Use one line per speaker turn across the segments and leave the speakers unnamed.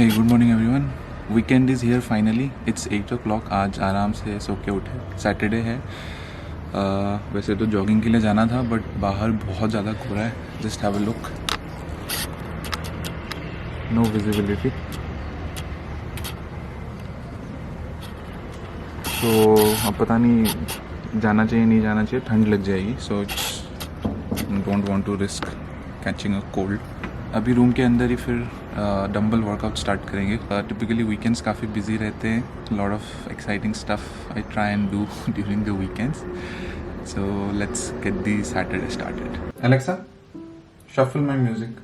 Hey, good morning everyone. Weekend is here finally. It's 8 o'clock. आज आराम से सो के उठे. सैटरडे है. वैसे तो जॉगिंग के लिए जाना था बट बाहर बहुत ज़्यादा कोहरा है. Just have a look. No visibility. तो अब पता नहीं जाना चाहिए नहीं जाना चाहिए. ठंड लग जाएगी. So don't want to risk catching a cold. अभी रूम के अंदर ही फिर डंबल वर्कआउट स्टार्ट करेंगे. टिपिकली वीकेंड्स काफ़ी बिजी रहते हैं. Lot of exciting stuff I try and do during the weekends. So let's get the Saturday started. Alexa, shuffle my music.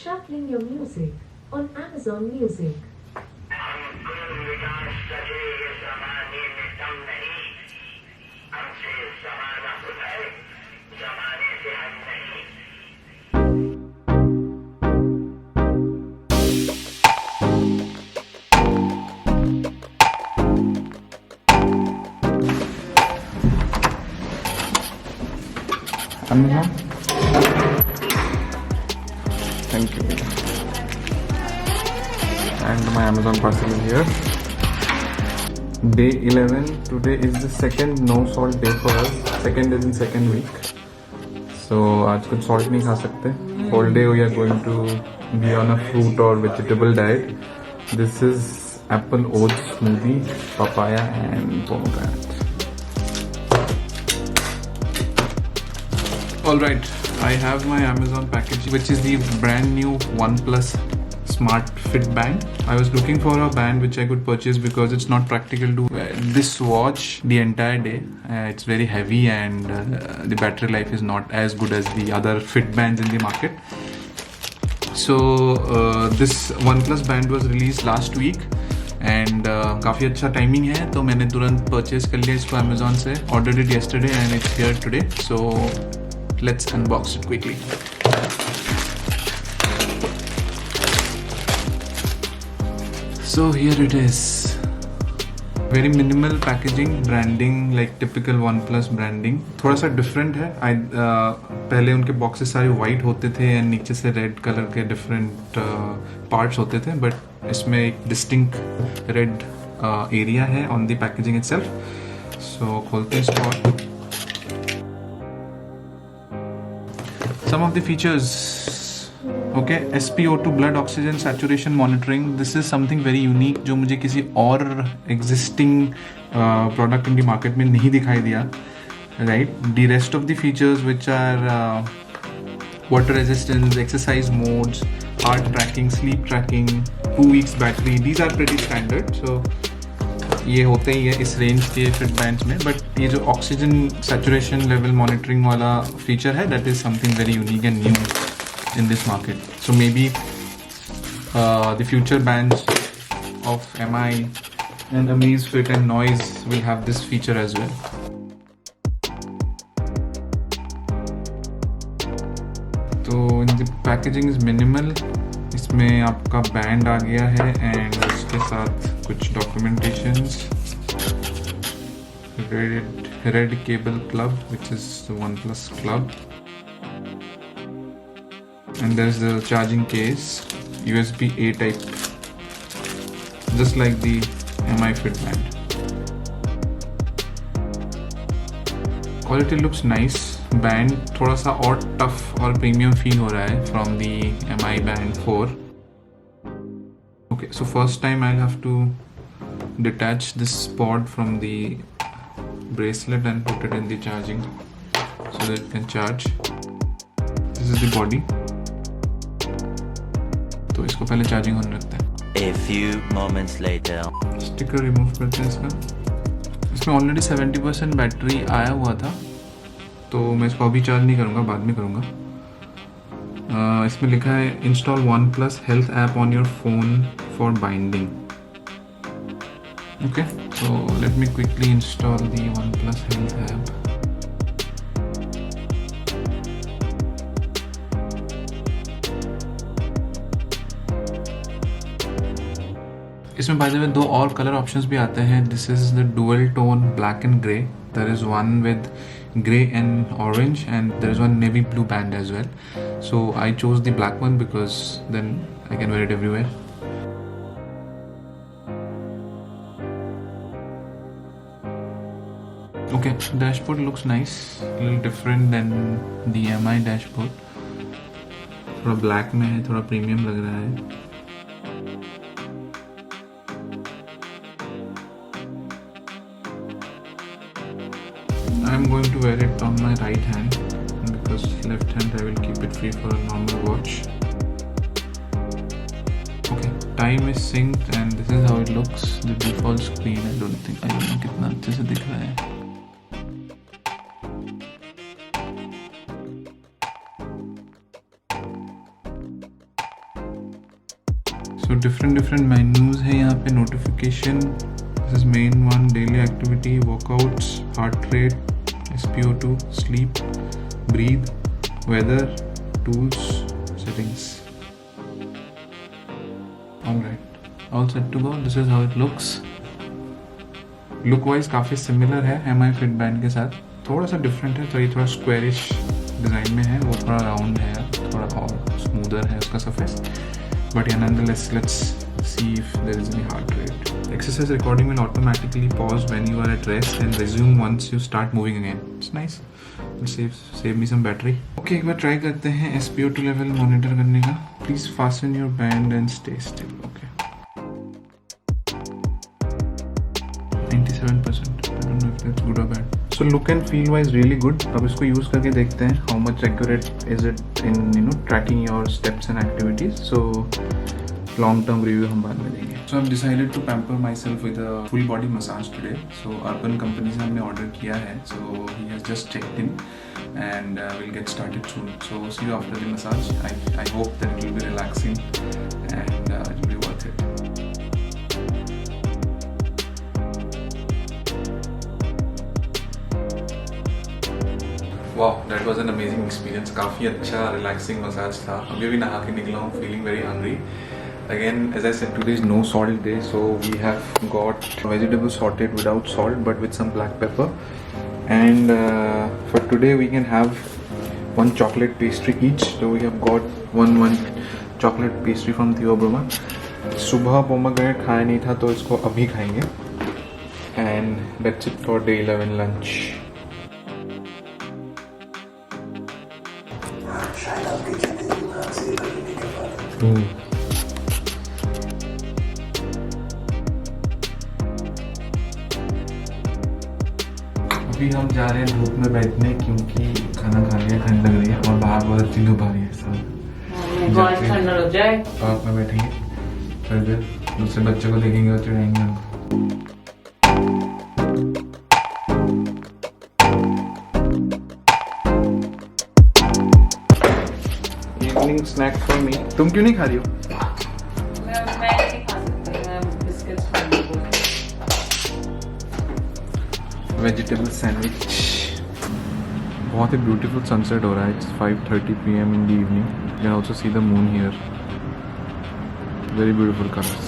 Shuffling your music on Amazon Music.
Amazon. Thank you. And my Amazon parcel is here. Day 11. Today is the second no salt day for us. Second is in second week. So आज कुछ salt नहीं खा सकते. Whole day we are going to be on a fruit or vegetable diet. This is apple oats smoothie, papaya and pomegranate. Alright, I have my Amazon package, which is the brand new OnePlus Smart Fit band. I was looking for a band which I could purchase because it's not practical to wear this watch the entire day. It's very heavy and the battery life is not as good as the other fit bands in the market. So this OnePlus band was released last week and काफ़ी अच्छा timing है तो मैंने तुरंत purchase कर लिया इसको Amazon से. Ordered it yesterday and it's here today. So let's unbox it quickly. So here it is. Very minimal packaging, branding like typical OnePlus branding. थोड़ा सा different है. पहले उनके boxes सारे white होते थे and नीचे से red color के different parts होते थे, but इसमें एक distinct red area है on the packaging itself. So खोलते हैं इसको. Some of the features, okay, SpO2 blood oxygen saturation monitoring. This is something very unique जो मुझे किसी और existing product in the market में नहीं दिखाई दिया, right? The rest of the features which are water resistance, exercise modes, heart tracking, sleep tracking, 2 weeks battery, these are pretty standard. So ये होते ही है इस रेंज के फिट बैंड्स में. बट ये जो ऑक्सीजन सैचुरेशन लेवल मॉनिटरिंग वाला feature है that is something very unique and new in this market. So maybe the future bands of MI and Amazfit and Noise will have this feature as well. तो the packaging is minimal. इसमें आपका band आ गया है and उसके साथ कुछ documentations. Red cable club which is the OnePlus club and there is the charging case, USB-A type, just like the MI Fit Band. Quality looks nice. Band थोड़ा सा और टफ और प्रीमियम फील हो रहा है from the MI Band 4. Okay, so first time I'll have to detach this pod from the bracelet and put it in the charging so that it can charge. This is the body. तो इसको पहले charging होने रखते हैं.
A few moments later.
Sticker remove करते हैं इसका. इसमें ऑलरेडी 70% बैटरी आया हुआ था तो मैं इसको अभी चार्ज नहीं करूँगा, बाद में करूँगा. इसमें लिखा है install OnePlus health app on your phone for binding. Okay, so let me quickly install the OnePlus health app. इसमें बाय द वे 2 और कलर ऑप्शंस भी आते हैं. This is the dual tone black and grey. There is one with gray and orange and there is one navy blue band as well. So I chose the black one because then I can wear it everywhere. Okay, dashboard looks nice, a little different than the MI dashboard. थोड़ा black में है, थोड़ा premium लग रहा है. I'm going to wear it on my right hand because left hand I will keep it free for a normal watch. Okay, time is synced and this is how it looks. The default screen, I don't know कितना अच्छे से दिख रहा है. So different menus है यहाँ पे. Notification, this is main one, daily activity, workouts, heart rate, SpO2, sleep, breathe, weather, tools, settings. Alright, all set to go. This is how it looks. Look wise काफ़ी similar है MI Fitband के साथ. थोड़ा सा different है, तो ये थोड़ा squarish डिज़ाइन में है, वो थोड़ा round है, थोड़ा और smoother है उसका surface. But yeah, nonetheless, let's see if there is any heart rate. Exercise recording will automatically pause when you are at rest and resume once you start moving again. It's nice. It'll save me some battery. Okay, एक बार try करते हैं SpO2 level monitor करने का. Please fasten your band and stay still. Okay. 97%. I don't know if that's good or bad. So look and feel wise really good. अब इसको use करके देखते हैं how much accurate is it in tracking your steps and activities. So long term review हम बाद में देंगे. So I've decided to pamper myself with a full body massage today. So Urban Company से हमने order किया है. So he has just checked in and we'll get started soon. So see you after the massage. I hope that it will be relaxing and it will be worth it. Wow, that was an amazing experience. काफ़ी अच्छा relaxing massage था. अभी भी नहा के निकला हूँ, feeling very hungry. Again, as I said, today is no salt day, so we have got vegetables sauteed without salt but with some black pepper. And for today we can have one chocolate pastry each. So we have got one chocolate pastry from Theobroma. सुबह pomegranate खाया नहीं था तो इसको अभी खाएंगे. And that's it for day 11 lunch. अभी हम जा रहे हैं धूप में बैठने क्योंकि खाना खा लिया, ठंड लग रही है और बाहर बहुत अच्छी धूप आ रही है. सब
बहुत ठंडा हो जाए.
पार्क में बैठेंगे, फिर दूसरे बच्चों को देखेंगे और चिढ़ाएंगे उनको. Evening snack for me. तुम क्यों नहीं खा रही हो?
मैं नहीं खा सकती, मैं बिस्किट्स खा लूँगी.
Vegetable sandwich. बहुत ही ब्यूटीफुल सनसेट हो रहा है. It's 5:30 PM in the evening. You can also see the moon here. Very beautiful colors.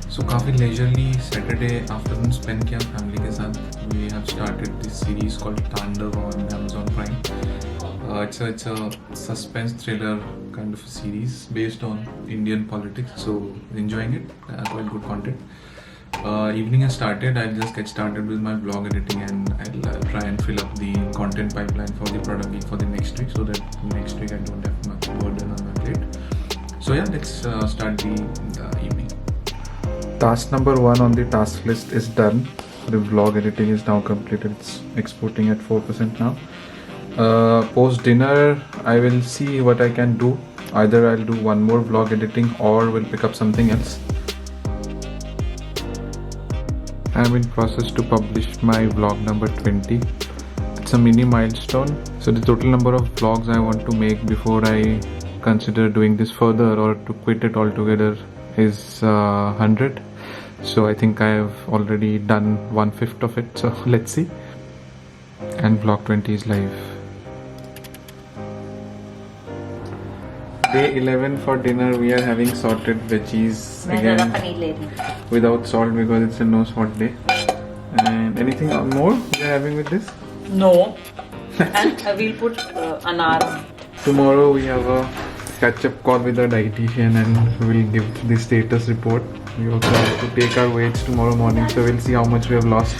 So काफ़ी leisurely Saturday afternoon spend किया फैमिली के साथ. We have started this series called Tandav on Amazon Prime. It's a suspense thriller kind of a series based on Indian politics. So enjoying it. Quite good content. Evening has started. I'll just get started with my vlog editing and I'll try and fill up the content pipeline for the product week for the next week so that next week I don't have much burden on my plate. So yeah, let's start the evening. Task number 1 on the task list is done. The vlog editing is now completed. It's exporting at 4% now. Post dinner I will see what I can do. Either I'll do one more vlog editing or will pick up something else. I'm in process to publish my vlog number 20. It's a mini milestone. So the total number of vlogs I want to make before I consider doing this further or to quit it altogether is 100. So I think I have already done 1/5 of it. So let's see. And vlog 20 is live. Day 11 for dinner we are having sorted veggies again without salt because it's a no salt day. And anything more we are having with this?
No. And we'll put anar on it.
Tomorrow we have a catch-up call with the dietitian and we will give the status report. We also have to take our weights tomorrow morning, so we'll see how much we have lost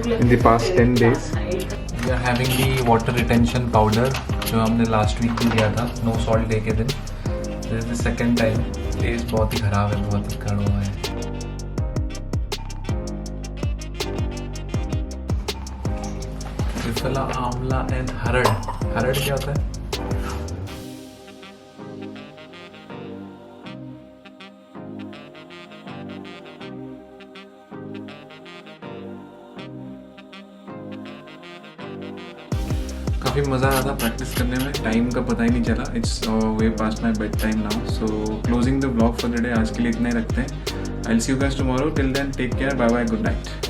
in the past 10 days. We are having the water retention powder जो हमने last week भी दिया था, no salt day के दिन. This is the second time. Taste बहुत ही खराब है, बहुत ही कड़वा है. त्रिफला, आंवला and हरड़. हरड़ क्या होता है? काफ़ी मज़ा आया था प्रैक्टिस करने में. टाइम का पता ही नहीं चला. It's way past my bedtime now. So closing the blog for the day. आज के लिए इतना ही रखते हैं. I will see you guys tomorrow. Till then take care. Bye bye. Good night.